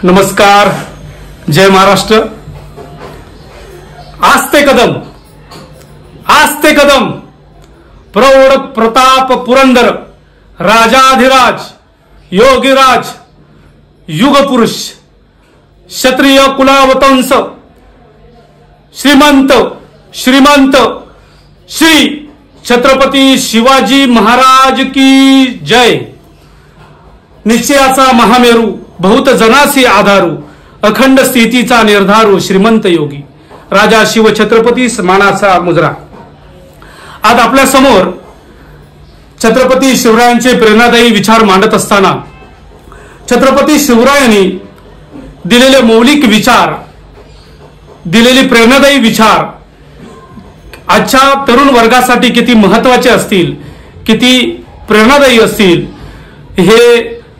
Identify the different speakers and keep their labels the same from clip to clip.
Speaker 1: नमस्कार, जय महाराष्ट्र। आस्ते कदम प्रौढ प्रताप पुरंदर राजाधिराज योगीराज युगपुरुष क्षत्रिय कुलावतंस श्रीमंत श्री छत्रपती शिवाजी महाराज की जय। निश्चयाचा महामेरू बहुत जनासी आधारू अखंड स्थितीचा निर्धारू श्रीमंत योगी राजा शिव छत्रपती मानाचा मुजरा। आज आपल्या समोर छत्रपती शिवरायांचे प्रेरणादायी विचार मांडत असताना छत्रपती शिवरायांनी दिलेले मौलिक विचार, दिलेले प्रेरणादायी विचार आजच्या तरुण वर्गासाठी किती महत्त्वाचे असतील, किती प्रेरणादायी असतील हे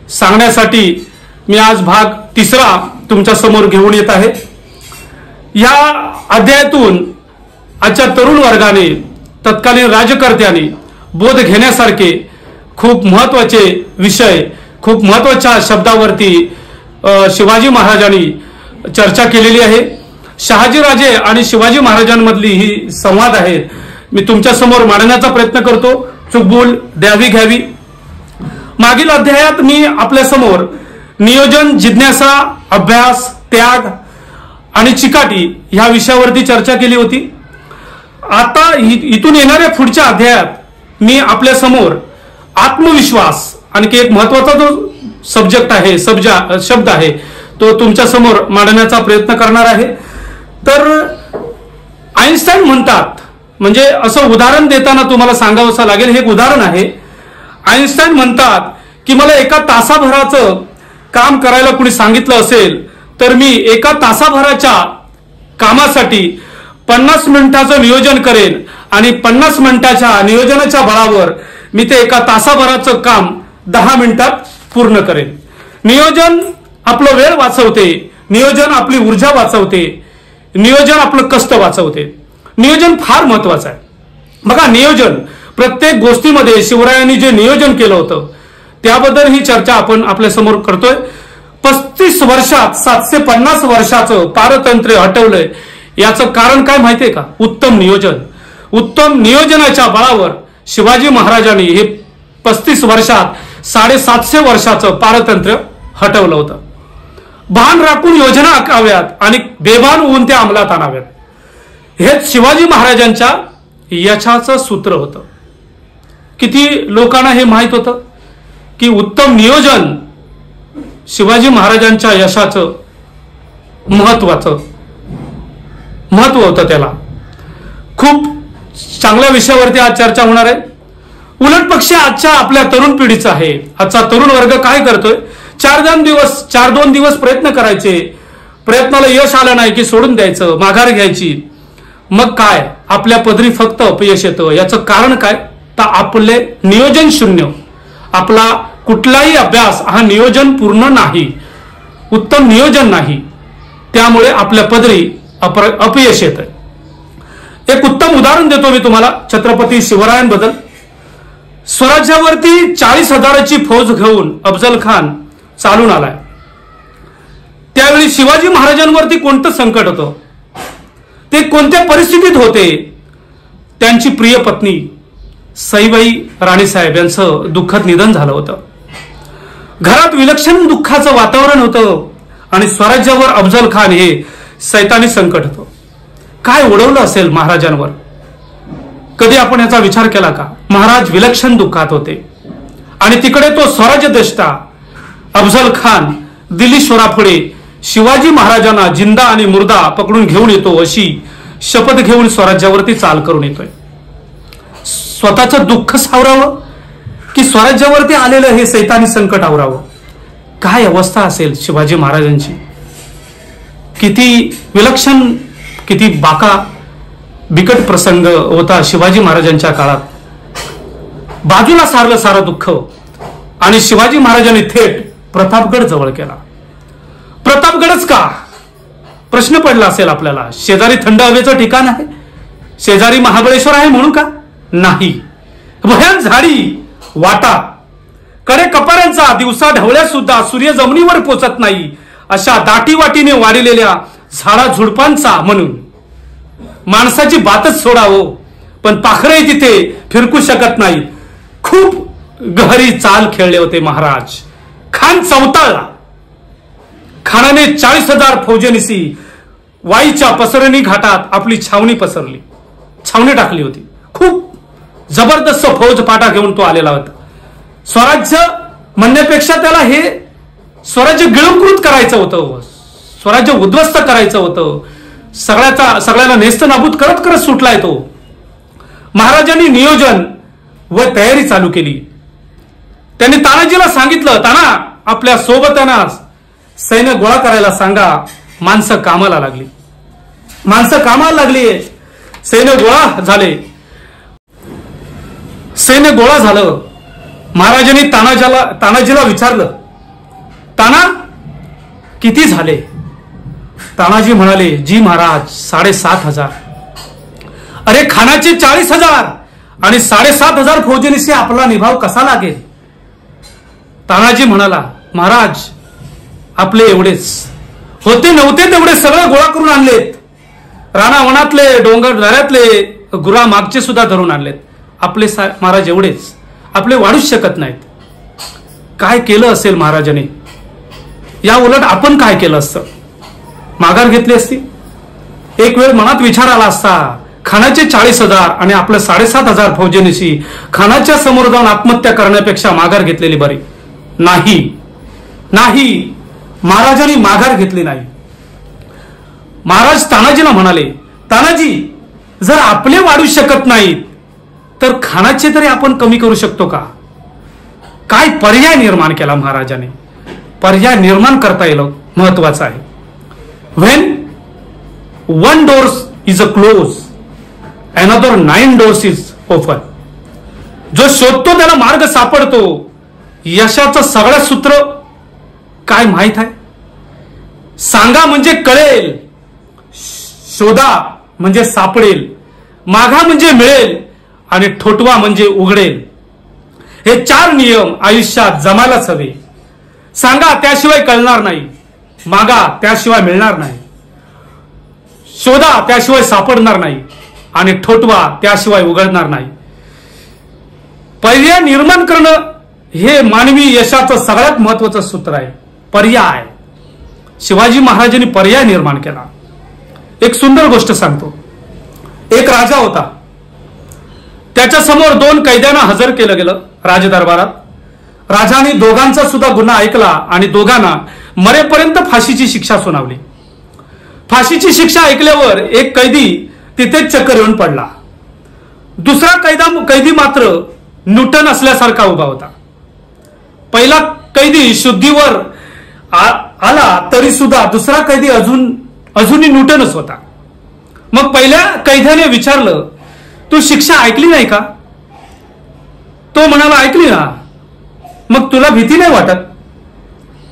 Speaker 1: सांगण्यासाठी मी आज भाग 3 तुमच्या समोर घेऊन येत आहे। या अध्यायातून आजच्या तरुण वर्गाने, तत्कालीन राजकर्त्यांनी बोध घेण्यासारखे खूप महत्त्वाचे विषय, खूप महत्त्वाच्या शब्दावरती शिवाजी महाराजांनी चर्चा केलेली आहे। शहाजीराजे आणि शिवाजी महाराजांमधली ही संवाद आहे, मी तुमच्या समोर मांडण्याचा प्रयत्न करतो, चुकबुल द्यावी घ्यावी। मागील अध्यायात मी आपल्या समोर नियोजन, जिज्ञासा, अभ्यास, त्याग आणि चिकाटी ह्या विषयावरती चर्चा केली होती। आता इथून येणाऱ्या पुढच्या अध्यायात मी आपल्या समोर आत्मविश्वास आणि एक महत्त्वाचा जो सब्जेक्ट आहे, शब्द आहे तो तुमच्या समोर मांडण्याचा प्रयत्न करणार आहे। तर आइन्स्टाईन म्हणतात, म्हणजे असं उदाहरण देताना तुम्हाला सांगावंसं लागेल, हे एक उदाहरण आहे। आइन्स्टाईन म्हणतात की मला एका तासाभराचं काम करायला कुणी सांगितलं असेल तर मी एका तासाभराच्या कामासाठी 50 मिनिटाचं नियोजन करेन आणि 50 मिनिटाच्या नियोजनाच्या बळावर मी ते एका तासाभराचं काम 10 मिनिटात पूर्ण करेन। नियोजन आपलं वेळ वाचवते, नियोजन आपली ऊर्जा वाचवते, नियोजन आपलं कष्ट वाचवते। नियोजन फार महत्वाचं आहे। बघा, नियोजन प्रत्येक गोष्टीमध्ये शिवरायांनी जे नियोजन केलं होतं त्याबद्दल ही चर्चा आपण आपल्या समोर करतोय। 35 वर्षात 750 वर्षाचं पारतंत्र्य हटवलंय, याचं कारण काय माहितीये का? उत्तम नियोजन। उत्तम नियोजनाच्या बळावर शिवाजी महाराजांनी हे 35 वर्षात 750 वर्षाचं पारतंत्र्य हटवलं होतं। भान राखून योजना आखाव्यात आणि बेभान होऊन त्या अंमलात आणाव्यात, हेच शिवाजी महाराजांच्या यशाचं सूत्र होतं। किती लोकांना हे माहित होतं की उत्तम नियोजन शिवाजी महाराजांच्या यशाचं महत्व होतं। त्याला खूप चांगल्या विषयावरती आज चर्चा होणार आहे। उलट पक्ष आजच्या आपल्या तरुण पिढीचा आहे। आजचा तरुण वर्ग काय करतोय? 4-2 दिवस प्रयत्न करायचे, प्रयत्नाला यश आलं नाही की सोडून द्यायचं, माघार घ्यायची, मग काय आपल्या पदरी फक्त अपयश येतं। याचं कारण काय? तर आपले नियोजन शून्य, आपला कुठलाही अभ्यास हा नियोजन पूर्ण नाही, उत्तम नियोजन नाही, त्यामुळे आपल्या पदरी अपयश येतं। एक उत्तम उदाहरण देतो मी तुम्हाला छत्रपती शिवरायांबद्दल। स्वराज्यावरती 40,000ची फौज घेऊन अफजल खान चालून आलाय। त्यावेळी शिवाजी महाराजांवरती कोणतं संकट होतं? ते कोणत्या परिस्थितीत होते? त्यांची प्रिय पत्नी सईबाई राणीसाहेब यांचं दुःखद निधन झालं होतं। घरात विलक्षण दुःखाचं वातावरण होतं आणि स्वराज्यावर अफजल खान हे सैतानी संकट होतं। काय ओढवलं असेल महाराजांवर? कधी आपण याचा विचार केला का? महाराज विलक्षण दुःखात होते आणि तिकडे तो स्वराज्यद्रष्टा अफजल खान दिल्लीश्वरापुढे शिवाजी महाराजांना जिंदा आणि मुर्दा पकडून घेऊन येतो अशी शपथ घेऊन स्वराज्यावरती चाल करून येतोय। स्वतःचं दुःख सावरावं की स्वराज्यावरती आलेलं हे सैतानी संकट आवरावं? काय अवस्था असेल शिवाजी महाराजांची? किती विलक्षण, किती बाका बिकट प्रसंग होता शिवाजी महाराजांच्या काळात। बाजूला सारलं सारं दुःख आणि शिवाजी महाराजांनी थेट प्रतापगड जवळ केला। प्रतापगडच का? प्रश्न पडला असेल आपल्याला। शेजारी थंड हवेचं ठिकाण आहे, शेजारी महाबळेश्वर आहे म्हणून का? नाही, भयान झाडी वाटा, कडे कपाऱ्यांचा, दिवसा ढवळ्या सुद्धा सूर्य जमिनीवर पोचत नाही अशा दाटीवाटीने वाढलेल्या झाडाझुडपांचा म्हणून माणसाची बातच सोडावं, पण पाखरे तिथे फिरकू शकत नाही. खूप गहरी चाल खेळले होते महाराज. खान चवताळला. खानाने 40,000 फौजेनिसी वाईच्या पसरणी घाटात आपली छावणी टाकली होती. खूप जबरदस्त फौज पाटा घेऊन तो आलेला होता. स्वराज्य म्हणण्यापेक्षा त्याला हे स्वराज्य गिळंकृत करायचं होतं, स्वराज्य उद्ध्वस्त करायचं होतं. सगळ्याला नेस्तनाबूत करत करत सुटलाय तो. महाराजांनी नियोजन व तयारी चालू केली. त्यांनी तानाजीला सांगितलं, ताना आपल्या सोबत्यांना सैन्य गोळा करायला सांगा. माणसं कामाला लागली. सैन्य गोळा झालं. महाराजांनी तानाजीला विचारलं, ताना किती झाले? तानाजी म्हणाले, जी महाराज 7,500. अरे खानाचे 40,000 आणि 7,500 फौजेनिसी आपला निभाव कसा लागेल? तानाजी म्हणाला, महाराज आपले एवढेच होते नव्हते तेवढे सगळे गोळा करून आणलेत. रानावनातले डोंगर दऱ्यातले गुरा मागचे सुद्धा धरून आणलेत. आपले महाराज एवढेच, आपले वाढूच शकत नाहीत. काय केलं असेल महाराजांनी? या उलट आपण काय केलं असतं? माघार घेतली असती. एक वेळ मनात विचार आला असता, खानाचे 40,000 आणि आपल्या 7,500 फौजेनिशी खानाच्या समोर जाऊन आत्महत्या करण्यापेक्षा माघार घेतलेली बरी. नाही, महाराजांनी माघार घेतली नाही. महाराज तानाजीला म्हणाले, तानाजी जर आपले वाढू शकत नाहीत तर खानाचे तरी आपण कमी करू शकतो का? काय पर्याय निर्माण केला महाराजांनी? पर्याय निर्माण करता येईल महत्वाचं आहे. When one door is closed, another 9 doors is open. जो शोधतो त्याला मार्ग सापडतो. यशाचं सगळं सूत्र काय माहित आहे? सांगा म्हणजे कळेल, शोधा म्हणजे सापडेल, मागा म्हणजे मिळेल आणि ठोठवा म्हणजे उघडेल. हे 4 नियम आयुष्यात जमायलाच हवे. सांगा त्याशिवाय कळणार नाही, मागा त्याशिवाय मिळणार नाही, शोधा त्याशिवाय सापडणार नाही आणि ठोठवा त्याशिवाय उघडणार नाही. पर्याय निर्माण करणं हे मानवी यशाचं सगळ्यात महत्वाचं सूत्र आहे. पर्याय. शिवाजी महाराजांनी पर्याय निर्माण केला. एक सुंदर गोष्ट सांगतो. एक राजा होता. त्याच्या समोर 2 कैद्यांना हजर केलं गेलं राजदरबारात. राजाने दोघांचा सुद्धा गुन्हा ऐकला आणि दोघांना मरेपर्यंत फाशीची शिक्षा सुनावली. फाशीची शिक्षा ऐकल्यावर एक कैदी तिथेच चक्कर येऊन पडला. दुसरा कैदी मात्र न्यूटन असल्यासारखा उभा होता. पहिला कैदी शुद्धीवर आला तरी सुद्धा दुसरा कैदी अजूनही न्यूटनच होता. मग पहिल्या कैद्याने विचारलं, तू शिक्षा ऐकली नाही का? तो म्हणाला, ऐकली ना. मग तुला भीती नाही वाटत?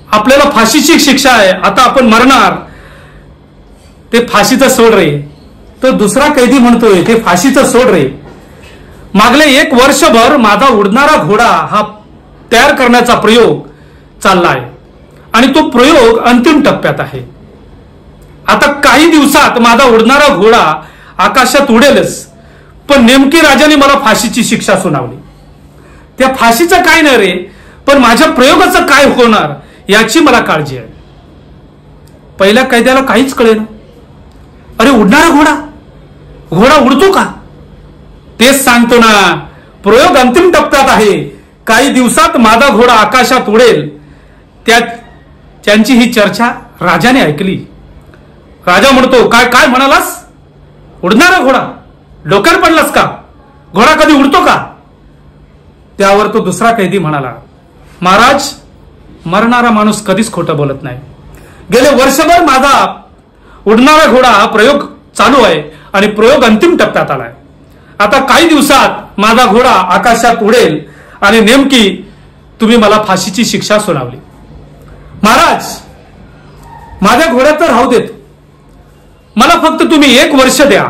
Speaker 1: आपल्याला फाशीची शिक्षा आहे, आता आपण मरणार. ते फाशीचं सोड रे. तो दुसरा कैदी म्हणतोय, ते फाशीचं सोड रे. मागले 1 वर्षभर माझा उडणारा घोडा हा तयार करण्याचा प्रयोग चाललाय आणि तो प्रयोग अंतिम टप्प्यात आहे. आता काही दिवसात माझा उडणारा घोडा आकाशात उडेलच. पण नेमकी राजाने मला फाशीची शिक्षा सुनावली. त्या फाशीचं काय नाही रे, पण माझ्या प्रयोगाचं काय होणार याची मला काळजी आहे. पहिल्या कैद्याला काहीच कळेना. अरे उडणारा घोडा उडतो का? तेच सांगतो ना, प्रयोग अंतिम टप्प्यात आहे. काही दिवसात माझा घोडा आकाशात उडेल. त्यांची ही चर्चा राजाने ऐकली. राजा म्हणतो, काय म्हणालास? उडणारा घोडा? डोक्यावर पडलास का? घोडा कधी उडतो का? त्यावर तो दुसरा कैदी म्हणाला, महाराज मरणारा माणूस कधीच खोटं बोलत नाही. गेले वर्षभर माझा उडणारा घोडा हा प्रयोग चालू आहे आणि प्रयोग अंतिम टप्प्यात आलाय. आता काही दिवसात माझा घोडा आकाशात उडेल आणि नेमकी तुम्ही मला फाशीची शिक्षा सुनावली. महाराज माझ्या घोड्यात तर राहू देत, मला फक्त तुम्ही 1 वर्ष द्या.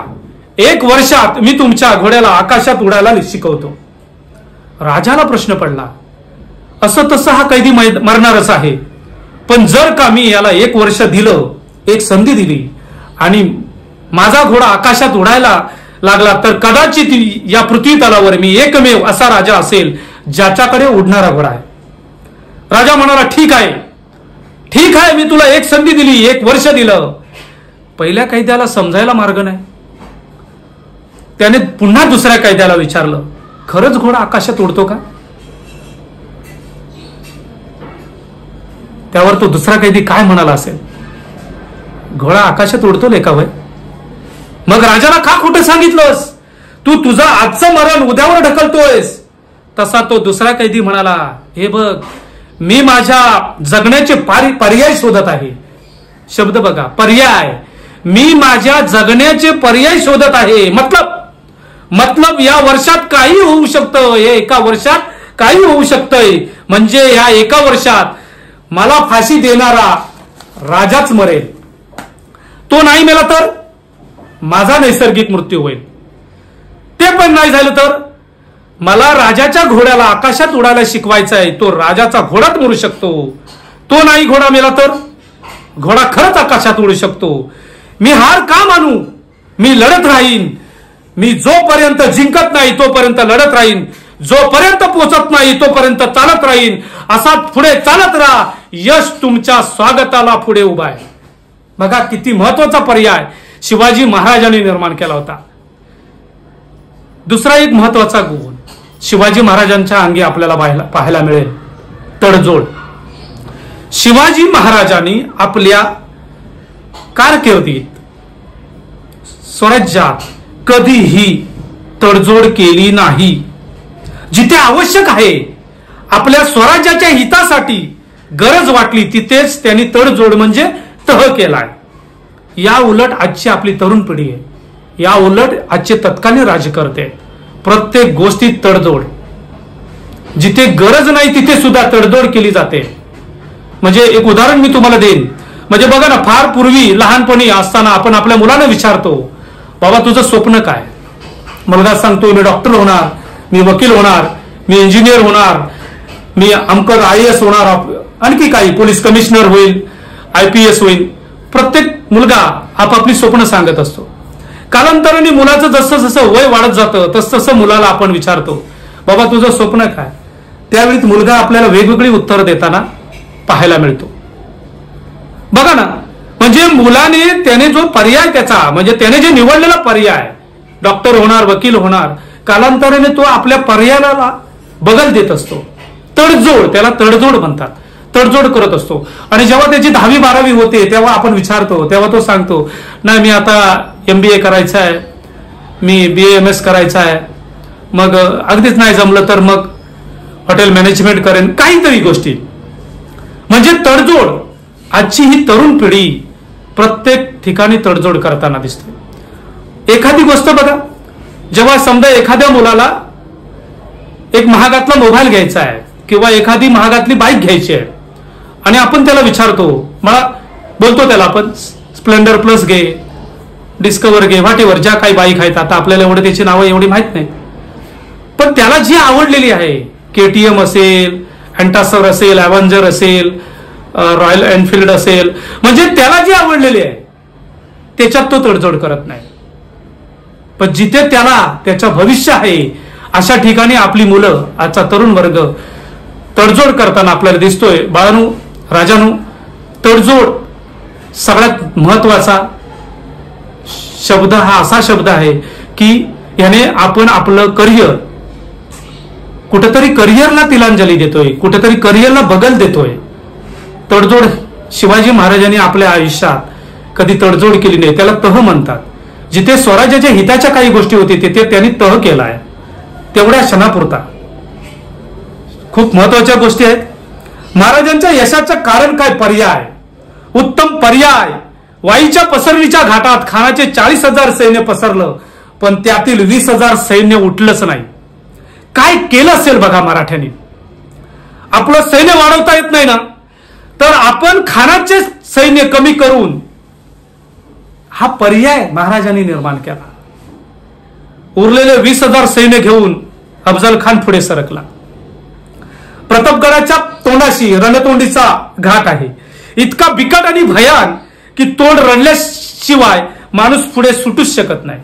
Speaker 1: 1 वर्षात मी तुमच्या घोड्याला आकाशात उडायला शिकवतो. राजाला प्रश्न पडला, असं तसं हा कैदी मरणारच आहे, पण जर का मी याला 1 वर्ष दिलं, एक संधी दिली आणि माझा घोडा आकाशात उडायला लागला, तर कदाचित या पृथ्वी तलावर मी एकमेव असा राजा असेल ज्याच्याकडे उडणारा घोडा आहे. राजा म्हणाला, ठीक आहे, ठीक आहे, मी तुला एक संधी दिली, 1 वर्ष दिलं. पहिल्या कैद्याला समजायला मार्ग नाही. त्याने पुन्हा दुसऱ्या कैद्याला विचारलं, खरंच घोडा आकाशात उडतो का? त्यावर तो दुसरा कैदी काय म्हणाला असेल, घोडा आकाशात उडतो लेका वय? मग राजाला का खोटं सांगितलंस? तू तुझं आजचं मरण उद्यावर ढकलतोयस. तसा तो दुसरा कैदी म्हणाला, हे बघ, मी माझ्या जगण्याचे पर्याय शोधत आहे. शब्द बघा, पर्याय. मी माझ्या जगण्याचे पर्याय शोधत आहे. मतलब या वर्षात काही होऊ शकतं, हे एका वर्षात काही होऊ शकतंय. म्हणजे या एका वर्षात मला फाशी देणारा राजाच मरेल. तो नाही मेला तर माझा नैसर्गिक मृत्यू होईल. ते पण नाही झालं तर मला राजाच्या घोड्याला आकाशात उडायला शिकवायचा आहे. तो राजाचा घोडाच मरू शकतो. तो नाही घोडा मेला तर घोडा खरंच आकाशात उडू शकतो. मी हार का मानू? मी लढत राहीन. मी जोपर्यंत जिंकत नाही तोपर्यंत लढत राहीन. जोपर्यंत पोचत नाही तोपर्यंत चालत राहीन. असा पुढे चालत राहा. यश तुमच्या स्वागताला पुढे उभा आहे. बघा किती महत्वाचा पर्याय शिवाजी महाराजांनी निर्माण केला होता. दुसरा एक महत्वाचा गुण शिवाजी महाराजांच्या अंगी आपल्याला पाहायला मिळेल, तडजोड. शिवाजी महाराजांनी आपल्या कारकिर्दीत स्वराज्यात कधीही तडजोड केली नाही. जिथे आवश्यक आहे, आपल्या स्वराज्याच्या हितासाठी गरज वाटली तिथेच त्यांनी तडजोड म्हणजे तह केलाय. या उलट आजची आपली तरुण पिढी आहे, या उलट आजचे तत्कालीन राज्यकर्ते प्रत्येक गोष्टीत तडजोड. जिथे गरज नाही तिथे सुद्धा तडजोड केली जाते. म्हणजे एक उदाहरण मी तुम्हाला देईन. म्हणजे बघा ना, फार पूर्वी लहानपणी असताना आपण आपल्या मुलांना विचारतो, बाबा तुझं स्वप्न काय? मुलगा सांगतो, मी डॉक्टर होणार, मी वकील होणार, मी इंजिनियर होणार, मी अमकं IAS होणार, आणखी काही पोलीस कमिशनर होईल, IPS होईल. प्रत्येक मुलगा आपापली स्वप्न सांगत असतो. कालांतराने मुलाचं जसं जसं वय वाढत जातं तसं तसं मुलाला आपण विचारतो, बाबा तुझं स्वप्न काय? त्यावेळी मुलगा आपल्याला वेगवेगळी उत्तरं देताना पाहायला मिळतो. बघा ना, म्हणजे मुलाने त्याने जो पर्याय त्याचा म्हणजे त्याने जे निवडलेला पर्याय डॉक्टर होणार, वकील होणार, कालांतराने तो आपल्या पर्यायाला बदल देत असतो. तडजोड, त्याला तडजोड म्हणतात. तडजोड करत असतो. आणि जेव्हा त्याची 10वी 12वी होते तेव्हा आपण विचारतो, तेव्हा तो सांगतो, नाही मी आता MBA करायचं आहे, मी BAMS करायचं आहे, मग अगदीच नाही जमलं तर मग हॉटेल मॅनेजमेंट करेन, काहीतरी गोष्टी. म्हणजे तडजोड. आजची ही तरुण पिढी प्रत्येक ठिकाणी तडजोड करताना दिसते. एखादी गोष्ट बघा, जेव्हा समजा एखाद्या मुलाला एक महागातला मोबाईल घ्यायचा आहे किंवा एखादी महागातली बाईक घ्यायची आहे आणि आपण त्याला विचारतो, मला बोलतो त्याला आपण स्प्लेंडर प्लस घे, डिस्कवर घे, व्हॉटेवर ज्या काही बाईक आहेत. आता आपल्याला एवढं त्याची नावं एवढी माहित नाही, पण त्याला जी आवडलेली आहे, KTM असेल, अँटासर असेल, अव्हेंजर असेल, रॉयल एनफिल्ड असेल, म्हणजे त्याला जी आवडलेली आहे त्याच्यात तो तडजोड करत नाही. पण जिथे त्याला त्याचं भविष्य आहे अशा ठिकाणी आपली मुलं, आजचा तरुण वर्ग तडजोड करताना आपल्याला दिसतोय. बाळांनो, राजांनो, तडजोड सगळ्यात महत्वाचा शब्द हा असा शब्द आहे की याने आपण आपलं करिअर, कुठेतरी करिअरला तिलांजली देतोय, कुठेतरी करिअरला बगल देतोय. तडजोड शिवाजी महाराजांनी आपल्या आयुष्यात कधी तडजोड केली नाही, त्याला तह म्हणतात. जिथे स्वराज्याच्या हिताच्या काही गोष्टी होती तिथे त्यांनी तह केलाय, तेवढ्या क्षणापुरता. खूप महत्वाच्या गोष्टी आहेत. महाराजांच्या यशाचं कारण काय? पर्याय, उत्तम पर्याय. वाईच्या पसरणीच्या घाटात खानाचे 40,000 सैन्य पसरलं, पण त्यातील 20,000 सैन्य उठलंच नाही. काय केलं असेल बघा मराठ्यांनी. आपलं सैन्य वाढवता येत नाही ना, तर आपण खानाचे सैन्य कमी करून हा पर्याय महाराजांनी निर्माण केला. उरलेले 20,000 सैन्य घेऊन अफजल खान पुढे सरकला. प्रतापगडाच्या तोंडाशी रणतोंडीचा घाट आहे. इतका बिकट आणि भयान की तोंड रडल्याशिवाय माणूस पुढे सुटूच शकत नाही,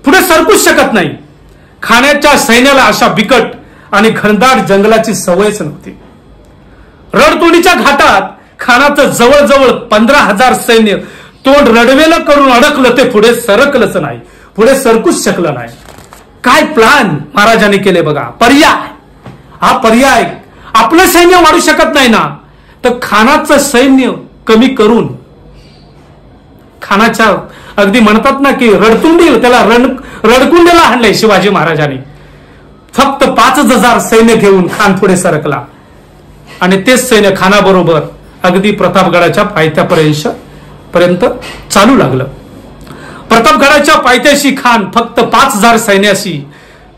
Speaker 1: पुढे सरकूच शकत नाही. खाण्याच्या सैन्याला अशा बिकट आणि घनदाट जंगलाची सवयच नव्हती. रणतोडीच्या घाटात खानाचं जवळजवळ 15,000 सैन्य तोंड रडवेलं करून अडकलं, ते पुढे सरकलंच नाही, पुढे सरकूच शकलं नाही. काय प्लान महाराजांनी केले बघा. पर्याय, हा पर्याय, आपलं सैन्य वाढू शकत नाही ना, तर खानाचं सैन्य कमी करून, खानाच्या अगदी म्हणतात ना की रडतुंडी, त्याला रडकुंडीला आणलंय शिवाजी महाराजांनी. फक्त 5,000 सैन्य घेऊन खान पुढे सरकला आणि तेच सैन्य खानाबरोबर अगदी प्रतापगडाच्या पायथ्यापर्यंत चालू लागलं. प्रतापगडाच्या पायथ्याशी खान फक्त 5,000 सैन्याशी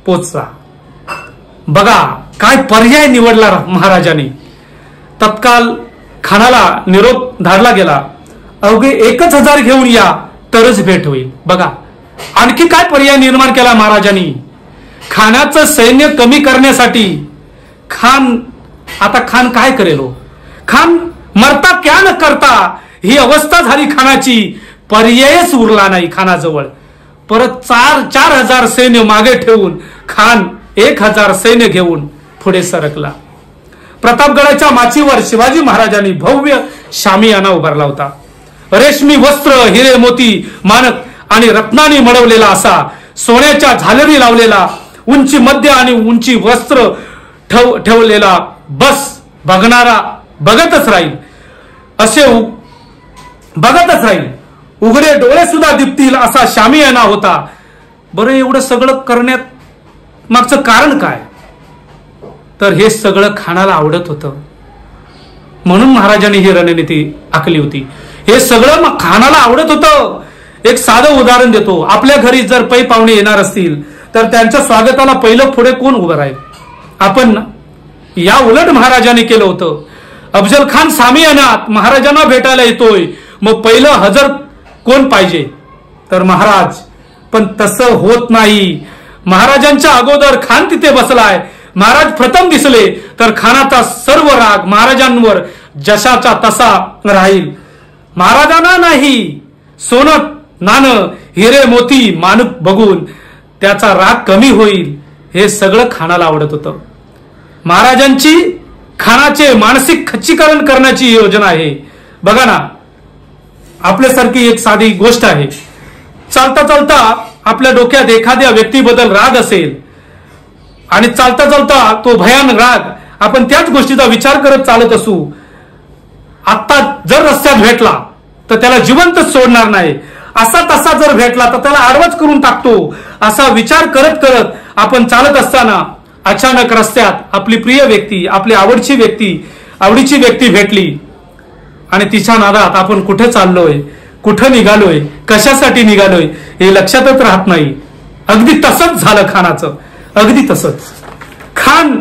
Speaker 1: पोचला. बघा काय पर्याय निवडला महाराजांनी. तत्काल खानाला निरोप धाडला गेला, अवघे 1,000 घेऊन या तरच भेट होईल. बघा आणखी काय पर्याय निर्माण केला महाराजांनी. खानाचं सैन्य कमी करण्यासाठी आता खान काय करेल. खान मरता क्या न करता ही अवस्था झाली खानाची. पर्यायच उरला नाही खानाजवळ. परत 4,000 सैन्य मागे ठेवून खान 1,000 सैन्य घेऊन पुढे सरकला. प्रतापगडाच्या माचीवर शिवाजी महाराजांनी भव्य शामियाना उभारला होता. रेशमी वस्त्र, हिरे मोती माणक आणि रत्नांनी मडवलेला असा, सोन्याच्या झालरी लावलेला, उंची मध्य आणि उंची वस्त्र ठेवलेला, बस बघणारा बघतच राहील, असे बघतच राहील, उघडे डोळे सुद्धा दिपतील असा शामियाना होता. बरं एवढं सगळं करण्यात मागचं कारण काय. तर हे सगळं खानाला आवडत होतं, म्हणून महाराजांनी ही रणनीती आखली होती. हे सगळं मग खानाला आवडत होतं. एक साधं उदाहरण देतो. आपल्या घरी जर पै पाहुणे येणार असतील तर त्यांच्या स्वागताला पहिलं पुढे कोण उभं राहील. आपण या उलट महाराजांनी केलं होतं. अफजल खान सामियानात महाराजांना भेटायला येतोय, मग पहिलं हजर कोण पाहिजे तर महाराज. पण तसं होत नाही. महाराजांच्या अगोदर खान तिथे बसलाय. महाराज प्रथम दिसले तर खानाचा सर्व राग महाराजांवर जशाचा तसा राहील. महाराजांना नाही, सोनं नाणं हिरे मोती माणूक बघून त्याचा राग कमी होईल. हे सगळं खानाला आवडत होतं. महाराजांची खानाचे मानसिक खच्चीकरण करण्याची योजना आहे. बघा ना, आपल्यासारखी एक साधी गोष्ट आहे. चालता चालता आपल्या डोक्यात एखाद्या व्यक्तीबद्दल राग असेल आणि चालता चालता तो भयानक राग आपण त्याच गोष्टीचा विचार करत चालत असू. आता जर रस्त्यात भेटला तर त्याला जिवंतच सोडणार नाही. असा तसा जर भेटला तर त्याला आडवच करून टाकतो. असा विचार करत करत आपण चालत असताना अचानक रस्त्यात आपली प्रिय व्यक्ती, आपली आवडीची व्यक्ती भेटली आणि तिच्या नादात आपण कुठे चाललोय, कुठं निघालोय, कशासाठी निघालोय हे लक्षातच राहत नाही. अगदी तसंच झालं खानाचं, अगदी तसंच. खान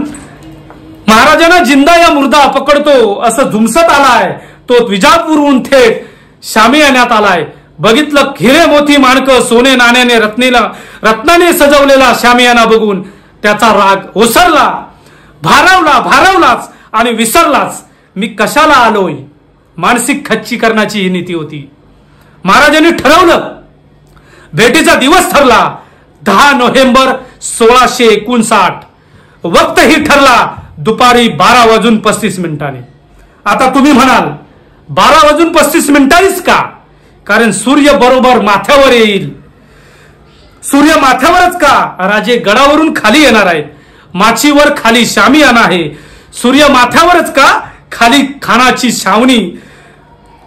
Speaker 1: महाराजांना जिंदा या मुर्दा पकडतो असं झुमसत आलाय. तो विजापूरहून थेट शामियान्यात आलाय. बघितलं हिरे मोती माणकं सोने नाण्याने रत्नाने सजवलेला शामियाना बघून त्याचा राग ओसरला, भारावलाच आणि विसरलाच मी कशाला आलोय. मानसिक खच्चीकरणाची ही नीती होती. महाराजांनी ठरवलं. भेटीचा दिवस ठरला 10 नोव्हेंबर 1659. वक्तही ठरला दुपारी 12:35. आता तुम्ही म्हणाल 12:35 का. कारण सूर्य बरोबर माथ्यावर येईल. सूर्य माथ्यावरच का. राजे गडावरून खाली येणार आहेत. माचीवर खाली शामियाना आहे. सूर्य माथ्यावरच का. खाली खानाची छावणी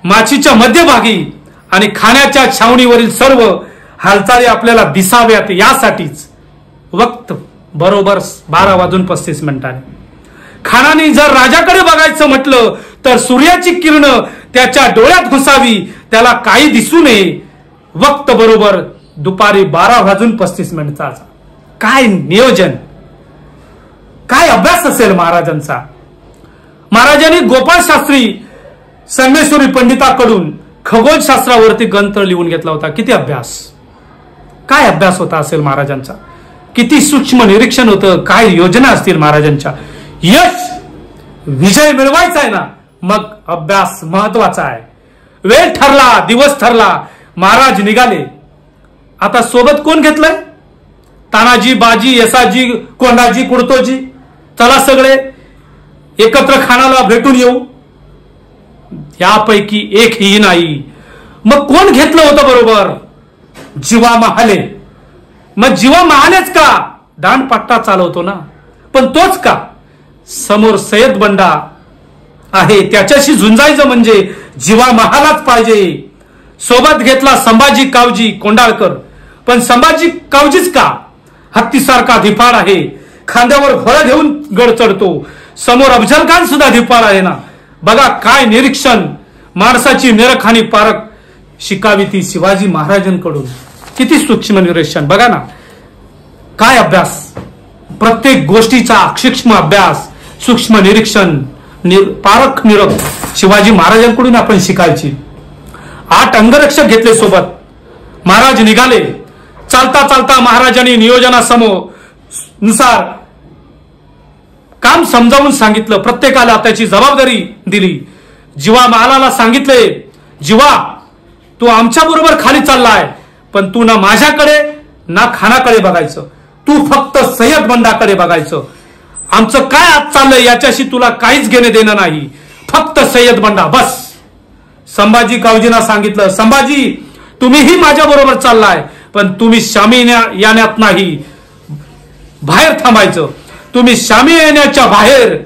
Speaker 1: माचीच्या मध्यभागी आणि खाण्याच्या छावणीवरील सर्व हालचाली आपल्याला दिसाव्यात यासाठीच. वक्त बरोबर 12:35. खानाने जर राजाकडे बघायचं म्हटलं तर सूर्याची किरण त्याच्या डोळ्यात घुसावी, त्याला काही दिसू नये. वक्त बरोबर दुपारी 12:35. काय नियोजन, काय अभ्यास असेल महाराजांचा. महाराजांनी गोपाळ शास्त्री संगमेश्वरी पंडिताकडून खगोलशास्त्रावरती ग्रंथ लिहून घेतला होता. किती अभ्यास, काय अभ्यास होता असेल महाराजांचा. किती सूक्ष्म निरीक्षण होतं. काय योजना असतील महाराजांच्या. यश विजय मिळवायचा आहे ना, मग अभ्यास महत्वाचा आहे. वेळ ठरला, दिवस ठरला, महाराज निघाले. आता सोबत कोण घेतलंय? तानाजी, बाजी, यसाजी, कोंडाजी, कुडतोजी. चला सगळे एकत्र खानाला भेटून येऊ. यापैकी एकही नाही. मग कोण घेतलं होतं बरोबर? जीवा महाले. मग जीवा महालेच का? दांडपट्टा चालवतो ना, पण तोच का? समोर सय्यद बंडा आहे, त्याच्याशी झुंजायचं म्हणजे जीवा महालाच पाहिजे. सोबत घेतला संभाजी कावजी कोंडाळकर, पण संभाजी कावजीच का? हत्तीसारखा धिपाड आहे, खांद्यावर घोडा घेऊन गड चढतो. समोर अफजल खान सुद्धा धिपाड आहे ना. बघा काय निरीक्षण, माणसाची निरख आणि पारख शिकावी ती शिवाजी महाराजांकडून. किती सूक्ष्म निरीक्षण बघा ना. काय अभ्यास, प्रत्येक गोष्टीचा सूक्ष्म अभ्यास, सूक्ष्म निरीक्षण, पारख निरख शिवाजी महाराजांकडून आपण शिकायची. 8 अंगरक्षक घेतले सोबत. महाराज निघाले. चालता चालता महाराजांनी नियोजनासमोर नुसार काम समजावून सांगितलं. प्रत्येकाला त्याची जबाबदारी दिली. जीवा महालाला सांगितले, जीवा तू आमच्या बरोबर खाली चाललाय, पण तू ना माझ्याकडे ना खानाकडे बघायचं, तू फक्त सय्यद बंडाकडे बघायचं. आमचं काय आज चाललंय याच्याशी तुला काहीच घेणे देणं नाही, फक्त सय्यद बंडा बस. संभाजी कावजींना सांगितलं, संभाजी तुम्हीही माझ्या बरोबर चाललाय, पण तुम्ही शामी येण्यात नाही, बाहेर थांबायचं. तुम्ही शामी येण्याच्या बाहेर,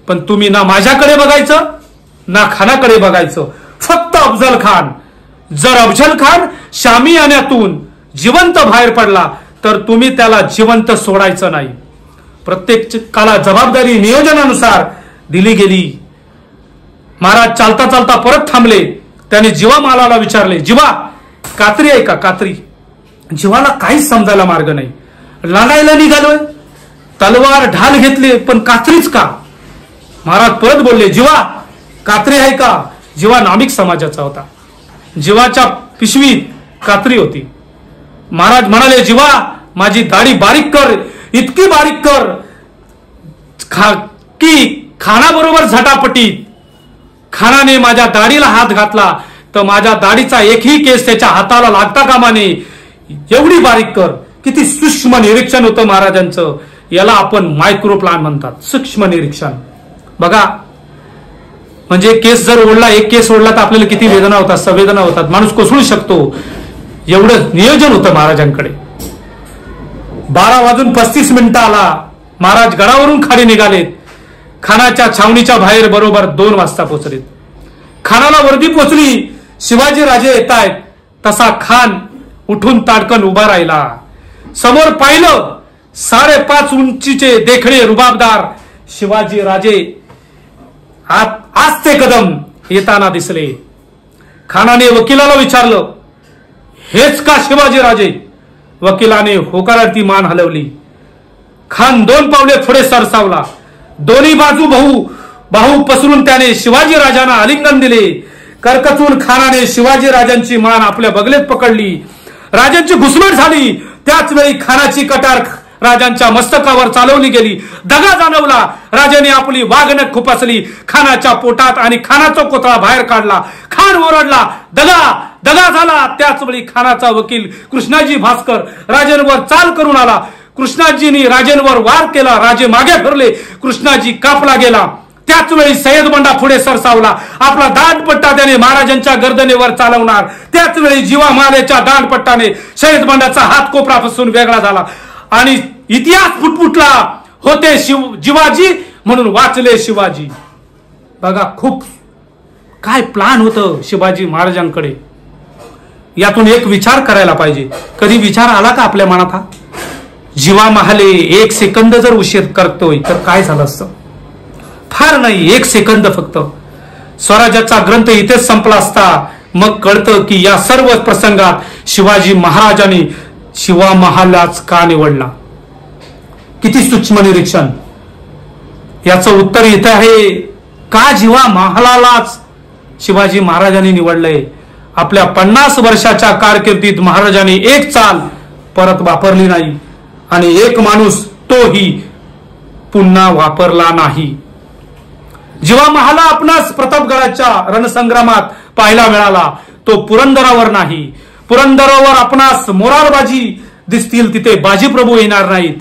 Speaker 1: पण तुम्ही ना माझ्याकडे बघायचं ना खानाकडे बघायचं, फक्त अफजल खान. जर अफजल खान शामी येण्यातून जिवंत बाहेर पडला तर तुम्ही त्याला जिवंत सोडायचं नाही. प्रत्येकाला जबाबदारी नियोजनानुसार दिली गेली. महाराज चालता चालता परत थांबले. त्याने जीवा महालाला विचारले, जीवा कात्री आहे का? कात्री. जीवाला काहीच समजायला मार्ग नाही. लढायला निघालोय, तलवार ढाल घेतले, पण कात्रीच का? महाराज परत बोलले, जीवा कात्री आहे का? जीवा नामिक समाजाचा होता. जीवाच्या पिशवीत कात्री होती. महाराज म्हणाले, जीवा माझी दाढी बारीक कर, इतकी बारीक कर की खानाबरोबर झटापटीत खानाने माझ्या दाढीला हात घातला तर माझ्या दाढीचा एकही केस त्याच्या हाताला लागता कामा नये, एवढी बारीक कर. किती सूक्ष्म निरीक्षण होतं महाराजांचं. याला आपण मायक्रो प्लान म्हणतात, सूक्ष्म निरीक्षण. बघा म्हणजे केस जर ओढला, एक केस ओढला तर आपल्याला किती वेदना होतात, संवेदना होतात, माणूस कोसळू शकतो. एवढं नियोजन होतं महाराजांकडे. 12:35 आला. महाराज गडावरून खाली निघालेत. खानाच्या छावणीच्या बाहेर बरोबर 2 वाजता पोहोचलेत. खानाला वर्दी पोचली. शिवाजी राजे येत आहेत. तसा खान उठून ताडकन उभा राहिला. समोर पाहिलं 5.5 उंचीचे देखणे रुबाबदार शिवाजी राजे आज ते कदम येताना दिसले. खानाने वकिलाला विचारलं, हेच का शिवाजी राजे? वकिलाने होकारार्थी मान हलवली. खान 2 पावले पुढे सरसावला. दोन्ही बाजू बाहू पसरून त्याने शिवाजी राजांना आलिंगन दिले. करकचून खानाने शिवाजी राजांची मान आपल्या बगलेत पकडली. राजांची घुसमट झाली. त्याच वेळी खानाची कटार राजांच्या मस्तकावर चालवली गेली. दगा जाणवला. राजाने आपली वाघनख खुपसली खानाच्या पोटात आणि खानाचा कोथळा बाहेर काढला. खान ओरडला, दगा दगा झाला. त्याच वेळी खानाचा वकील कृष्णाजी भास्कर राजांवर चाल करून आला. कृष्णाजींनी राजेंवर वार केला. राजे मागे फिरले. कृष्णाजी कापला गेला. त्याच वेळी सय्यद बंडा पुढे सरसावला. आपला दांडपट्टा त्याने महाराजांच्या गर्दनेवर चालवणार. त्याच वेळी जीवा महालाच्या दांडपट्टाने सय्यद बंडाचा हात कोपरापासून वेगळा झाला आणि इतिहास फुटफुटला. होते जीवाजी म्हणून वाचले शिवाजी. बघा खूप काय प्लान होतं शिवाजी महाराजांकडे. यातून एक विचार करायला पाहिजे. कधी विचार आला का आपल्या मनात हा? जीवा महाले 1 सेकंद जर उशीर करतोय तर काय झालं असतं? फार नाही, 1 सेकंद फक्त. स्वराज्याचा ग्रंथ इथेच संपला असता. मग कळतं की या सर्व प्रसंगात शिवाजी महाराजांनी शिवा महालाच का निवडला. किती सूक्ष्म निरीक्षण. याचं उत्तर इथे आहे. का जीवा महालालाच शिवाजी महाराजांनी निवडलंय? आपल्या 50 वर्षाच्या कारकिर्दीत महाराजांनी एक चाल परत वापरली नाही आणि एक माणूस तोही पुन्हा वापरला नाही. जेव्हा महाला आपणास प्रतापगडाच्या रणसंग्रामात पाहायला मिळाला तो पुरंदरावर नाही. पुरंदरावर आपणास मोरारबाजी दिसतील, तिथे बाजीप्रभू येणार नाहीत.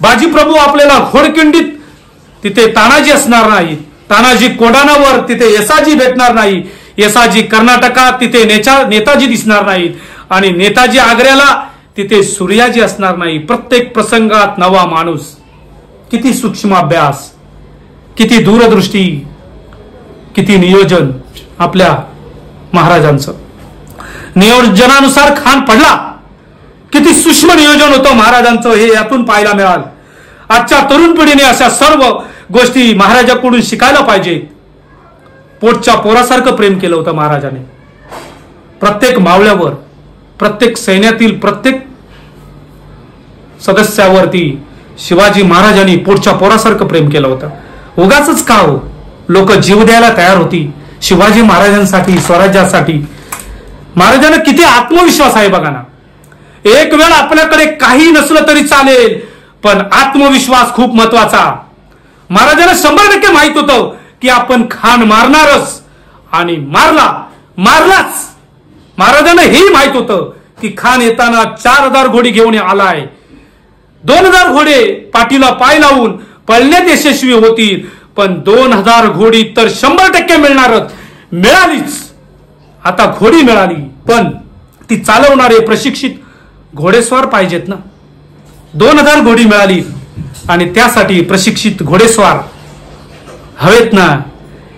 Speaker 1: बाजीप्रभू आपल्याला घोडकिंडीत तिथे तानाजी असणार नाही. तानाजी कोंढाणावर तिथे येसाजी भेटणार नाही. येसाजी कर्नाटकात तिथे नेताजी दिसणार नाहीत. आणि नेताजी आग्र्याला तिथे सूर्याजी असणार नाही. प्रत्येक प्रसंगात नवा माणूस. किती सूक्ष्म अभ्यास, किती दूरदृष्टी, किती नियोजन आपल्या महाराजांचं. नियोजनानुसार खान पडला. किती सूक्ष्म नियोजन होतं महाराजांचं हे यातून पाहायला मिळाल. आजच्या तरुण पिढीने अशा सर्व गोष्टी महाराजांकडून शिकायला पाहिजेत. पोटच्या पोरासारखं प्रेम केलं होतं महाराजांनी. प्रत्येक मावळ्यावर, प्रत्येक सैन्यातील प्रत्येक सदस्यावरती शिवाजी महाराजांनी पोटच्या पोरासारखं प्रेम केलं होतं. उगाच का हो, लोक जीव द्यायला तयार होती शिवाजी महाराजांसाठी, स्वराज्यासाठी. महाराजांना किती आत्मविश्वास आहे बघा ना. एक वेळ आपल्याकडे काही नसलं तरी चालेल, पण आत्मविश्वास खूप महत्वाचा. महाराजांना 100% माहित होतं की आपण खान मारणारच, आणि मारलाच. महाराजांना हेही माहित होतं की खान येताना 4000 घोडी घेऊन आलाय. 2000 घोडे पाठीला पाय लावून पळण्यात यशस्वी होतील, पण 2000 घोडी तर 100% मिळणारच. मिळालीच. आता घोडी मिळाली, पण ती चालवणारे प्रशिक्षित घोडेस्वार पाहिजेत ना. 2000 घोडी मिळाली आणि त्यासाठी प्रशिक्षित घोडेस्वार हवेत ना.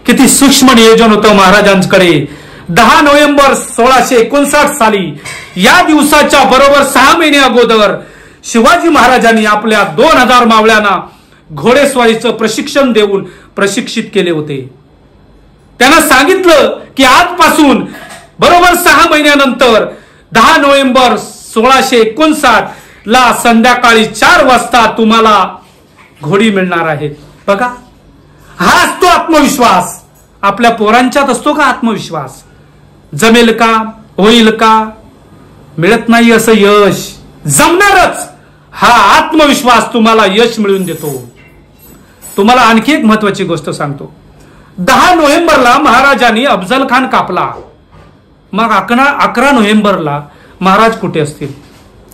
Speaker 1: किती सूक्ष्म नियोजन होतं महाराजांकडे. 10 नोव्हेंबर 1659 साली या दिवसाच्या बरोबर 6 महिने अगोदर शिवाजी महाराजांनी आपल्या 2000 मावळ्यांना घोडेस्वारीचं प्रशिक्षण देऊन प्रशिक्षित केले होते. त्यांना सांगितलं की आजपासून बरोबर 6 महिन्यानंतर 10 नोव्हेंबर 1659 ला संध्याकाळी 4 वाजता तुम्हाला घोडी मिळणार आहेत. बघा, हा असतो आत्मविश्वास. आपल्या पोरांच्यात असतो का आत्मविश्वास? जमेल का, होईल का, मिळत नाही असं यश, जमणारच. हा आत्मविश्वास तुम्हाला यश मिळवून देतो. तुम्हाला आणखी एक महत्वाची गोष्ट सांगतो. 10 नोव्हेंबरला महाराजांनी अफजल खान कापला. मग 11 नोव्हेंबरला महाराज कुठे असतील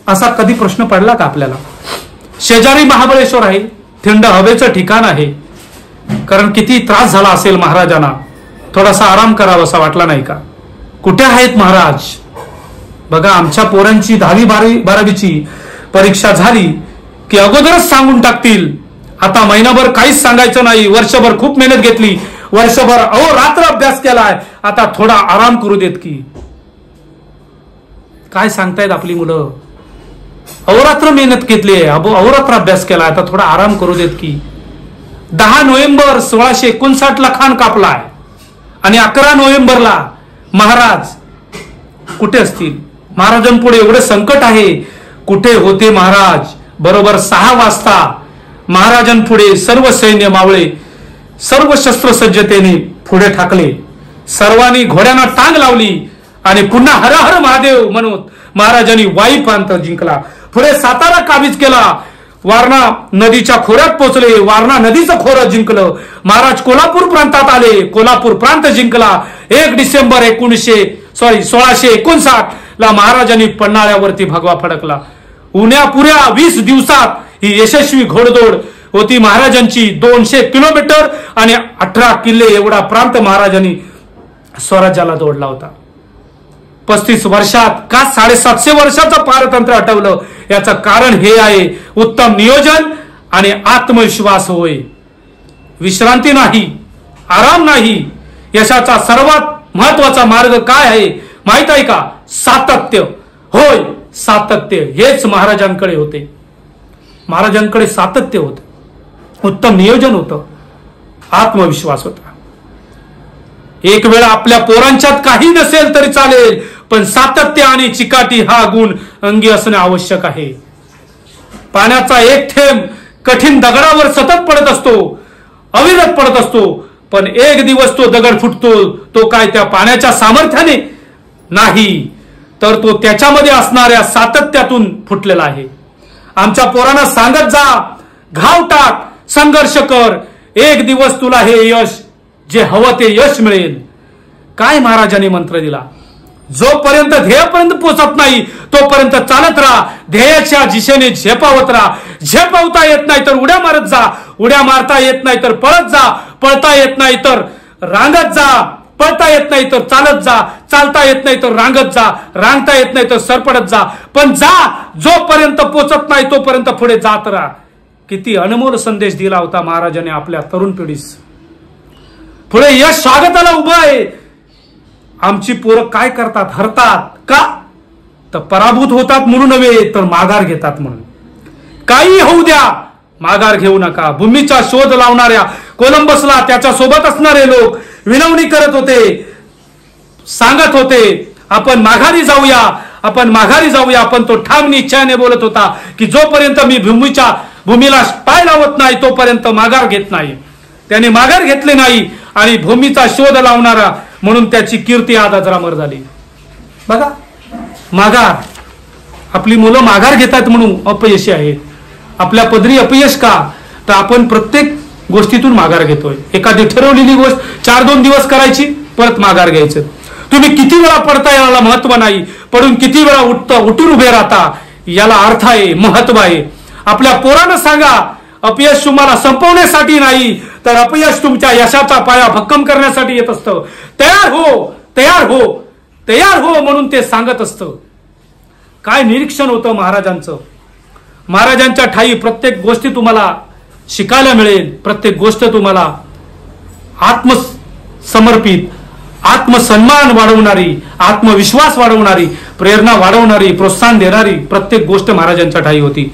Speaker 1: असा कधी प्रश्न पडला का आपल्याला? शेजारी महाबळेश्वर आहे, थंड हवेचं ठिकाण आहे. कारण किती त्रास झाला असेल महाराजांना, थोडासा आराम करावा असा वाटला नाही का? कुठे आहेत महाराज? बघा, आमच्या पोरांची 10वी 12वीची परीक्षा झाली की अगोदरच सांगून टाकतील, आता महिनाभर काहीच सांगायचं नाही, वर्षभर खूप मेहनत घेतली, वर्षभर रात्र अभ्यास केलाय, आता थोडा आराम करू देत की. काय सांगतायत आपली मुलं? अहोरात्र मेहनत घेतली, अहोरात्र अभ्यास केलाय, आता थोडा आराम करू देत की. 10 नोव्हेंबर 1659 ला खान कापलाय आणि 11 नोव्हेंबरला महाराज कुठे असतील? महाराजांपुढे एवढे संकट आहे, कुठे होते महाराज? बरोबर 6 वाजता महाराजांपुढे सर्व सैन्य मावळे सर्व शस्त्रसज्जतेने पुढे ठाकले. सर्वांनी घोड्यांना टांग लावली आणि पुन्हा हर हर महादेव म्हणत महाराजांनी वाई प्रांत जिंकला. पुढे सातारा काबीज केला. वारणा नदीच्या खोऱ्यात पोहोचले, वारणा नदीचं खोरं जिंकलं. महाराज कोल्हापूर प्रांतात आले, कोल्हापूर प्रांत जिंकला. 1 डिसेंबर 1659 ला महाराजांनी पन्हाळ्यावरती भगवा फडकला. उन्हापुऱ्या 20 दिवसात ही यशस्वी घोडदौड होती महाराजांची. 200 किलोमीटर आणि 18 किल्ले एवढा प्रांत महाराजांनी स्वराज्याला जोडला होता. 35 वर्षात का 750 वर्षाचं पारतंत्र्य हटवलं? याचं कारण हे आहे, उत्तम नियोजन आणि आत्मविश्वास होय. विश्रांती नाही, आराम नाही. यशाचा सर्वात महत्वाचा मार्ग काय आहे माहित आहे का? सातत्य. होय, सातत्य. हेच महाराजांकडे होते. महाराजांकडे सातत्य होतं, उत्तम नियोजन होतं, आत्मविश्वास होता. एक वेळ आपल्या पोरांच्यात काही नसेल तरी चालेल, पण सातत्य आणि चिकाटी हा गुण अंगी असणे आवश्यक आहे. पाण्याचा एक थेंब कठीण दगडावर सतत पडत असतो, अविरत पडत असतो, पण एक दिवस तो दगड फुटतो. तो काय त्या पाण्याच्या सामर्थ्याने नाही, तर तो त्याच्यामध्ये असणाऱ्या सातत्यातून फुटलेला आहे. आमच्या पोरांना सांगत जा, घाव टाक, संघर्ष कर, एक दिवस तुला हे यश जे हवं ते यश मिळेल. काय महाराजांनी मंत्र दिला? जोपर्यंत ध्येयापर्यंत पोहोचत नाही तोपर्यंत चालत राहा, ध्येयाच्या दिशेने झेपावत राहा. झेपावता येत नाही तर उड्या मारत जा, उड्या मारता येत नाही तर पळत जा, पळता येत नाही तर रांगत जा, पळता येत नाही तर चालत जा, चालता येत नाही तर रांगत जा, रांगता येत नाही तर सरपडत जा, पण जा. जोपर्यंत पोचत नाही तोपर्यंत पुढे जात राहा. किती अनमोल संदेश दिला होता महाराजांनी आपल्या तरुण पिढीस. पुढे यश स्वागताला उभं आहे. आमची पोरं काय करतात? हरतात का? तर पराभूत होतात म्हणून नव्हे, तर माघार घेतात म्हणून. काही होऊ द्या, माघार घेऊ नका. भूमीचा शोध लावणाऱ्या कोलंबसला त्याच्या सोबत असणारे लोक विनवणी करत होते, सांगत होते आपण माघारी जाऊया, आपण माघारी जाऊया. पण तो ठाम निश्चयाने बोलत होता की जोपर्यंत मी भूमीला पाय लावत नाही तोपर्यंत माघार घेत नाही. त्याने माघार घेतले नाही आणि भूमीचा शोध लावणारा म्हणून त्याची कीर्ती आज अजरामर झाली. बघा, माघार. आपली मुलं माघार घेतात म्हणून अपयशी आहेत. आपल्या पदरी अपयश का? तर आपण प्रत्येक गोष्टीतून माघार घेतोय. एखादी ठरवलेली गोष्ट 4-2 दिवस करायची, परत माघार घ्यायचं. तुम्ही किती वेळा पडता याला महत्व नाही, पडून किती वेळा उठून उभे राहता याला अर्थ आहे, महत्व आहे. आपल्या पोरांना सांगा, अपयश तुम्हाला संपवण्यासाठी नाही तर अपयश तुमच्या यशाचा पाया भक्कम करण्यासाठी येत असतं. तयार हो, तयार हो, तयार हो म्हणून ते सांगत असतं. काय निरीक्षण होतं महाराजांचं. महाराजांच्या ठाई प्रत्येक गोष्टी तुम्हाला शिकायला मिळेल. प्रत्येक गोष्ट तुम्हाला आत्मसमर्पित, आत्मसन्मान वाढवणारी, आत्मविश्वास वाढवणारी, प्रेरणा वाढवणारी, प्रोत्साहन देणारी प्रत्येक गोष्ट महाराजांच्या ठाई होती.